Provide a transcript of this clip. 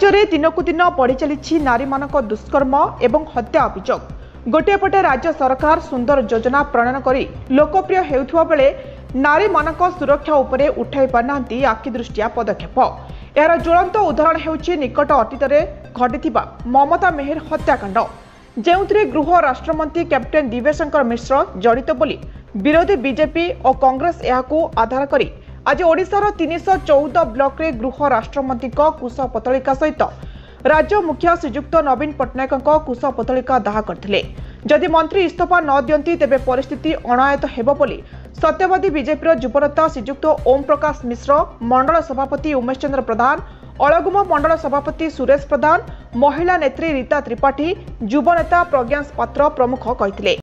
राज्य में दिनकू दिन बढ़ी चली नारी मानक दुष्कर्म एवं हत्या अभियोग। गोटे पटे राज्य सरकार सुंदर योजना प्रणयन कर लोकप्रिय हेउथुवा बेले नारी मानक सुरक्षा उपरे उठाई पारनांती आखिदृष्टिया पदक्षेप। यार ज्वलंत उदाहरण हेउछि निकट अतीत घटिथिबा ममता मेहर हत्याकांड, जेउथिरे गृह राष्ट्रमंत्री कैप्टेन दिव्यशंकर मिश्र जड़ित बोली विरोधी बीजेपी और कांग्रेस याकू आधार करी आज ओडिशार 314 ब्लॉक रे गृह राष्ट्रमंत्री कुश पतलिका सहित राज्य मुख्य श्रीजुक्त नवीन पट्टनायक कुश पतलिका दाह करथिले। जदि मंत्री इस्तीफा न दियंती तेबे परिस्थिति अणायत हेबो बोली सत्यवादी बीजेपी युवनेता श्रीजुक्त ओम प्रकाश मिश्र, मंडल सभापति उमेश चंद्र प्रधान, अलगुम मंडल सभापति सुरेश प्रधान, महिला नेत्री रीता त्रिपाठी, युवनेता प्रज्ञांश पात्र प्रमुख कहिथिले।